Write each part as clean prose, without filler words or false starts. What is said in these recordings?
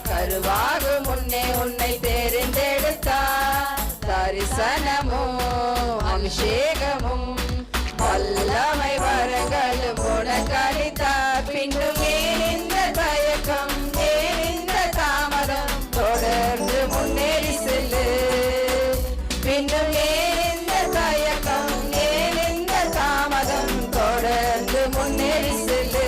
கருவாகும் முன்னே உன்னை தெரிந்தெடுத்தார். தரிசனமும் அபிஷேகமும் வல்லமை வரங்களும் உனக்களித்தார். பின்னும் ஏன் இந்த தயக்கம், ஏன் இந்த தாமதம், தொடர்ந்து முன்னேறி செல்லு. பின்னும் ஏன் இந்த தயக்கம், ஏன் இந்த தாமதம், தொடர்ந்து முன்னேறி செல்லு.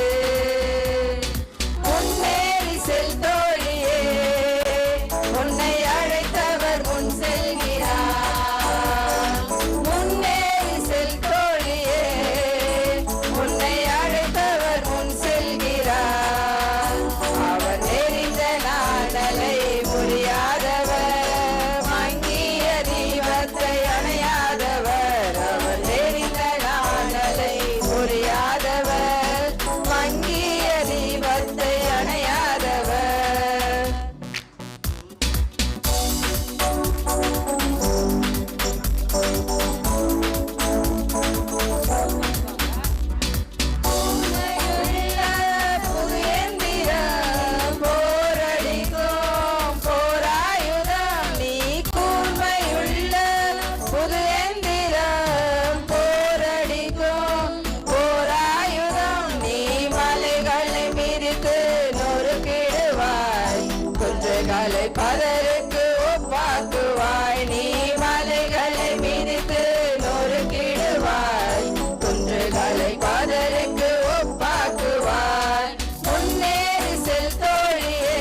பதருக்கு ஒப்பாக்குவாய், நீ மலைகளை மிதித்து நொறுக்கிடுவாய். குன்றுகளை பதருக்கு ஒப்பாக்குவாய். முன்னேறி செல் தோழியே,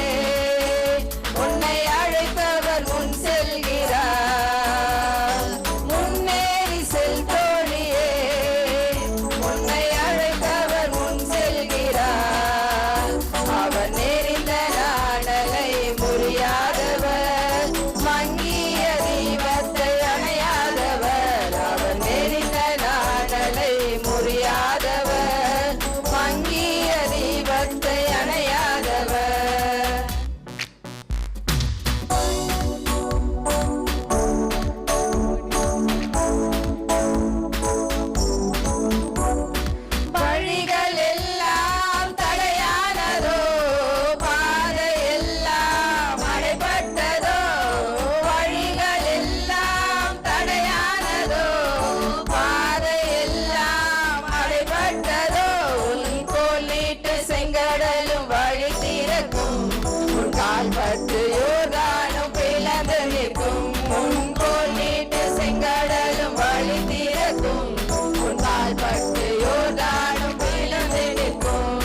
உன்னை அழைத்தவர் முன் செல்கிறார். முன்னேறி செல் தோழியே, உன்னை அழைத்தவர் முன் செல்கிறார். அவர் நெறிந்த நாணலை முறியாதவர், மங்கிய தீபத்தை அணையாதவர். அவர் நெறிந்த நாணலை முறியாதவர், மங்கிய தீபத்தை அணையாதவர். வழிகள் எல்லாம் தடையானதோ, பாதை எல்லாம் அடைபட்டதோ. வழிகள் எல்லாம் தடையானதோ, பாதை எல்லாம் அடைபட்டதோ. உன் கோல் நீட்டு செங்கடலும் வழி திறக்கும், உன் கால் பட்டு யோர்தானும் பிளந்து நிற்கும். உன் கோல் நீட்டு செங்கடலும் வழி திறக்கும், உன் கால் பட்டு யோர்தானும் பிளந்து நிற்கும்.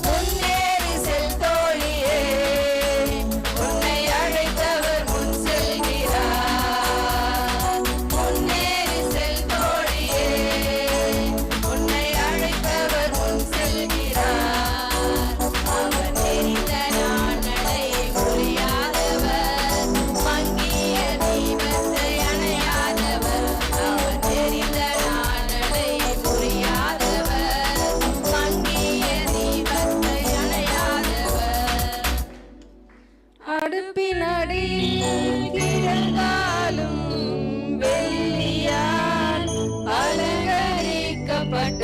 முன்னேறி செல் தோழியே, உன்னை அழைத்தவர் முன் செல்கிறார். முன்னேறி செல் தோழியே, உன்னை அழைத்தவர் முன் செல்கிறார். அவர் நெறிந்த நாணலை முறியாதவர், மங்கிய தீபத்தை அணையாதவர். அவர் நெறிந்த நாணலை முறியாதவர், மங்கிய தீபத்தை அணையாதவர். அடுப்பின் அடியில் கிடந்தாலும் வெள்ளியால் அலங்கரிக்கப்பட்ட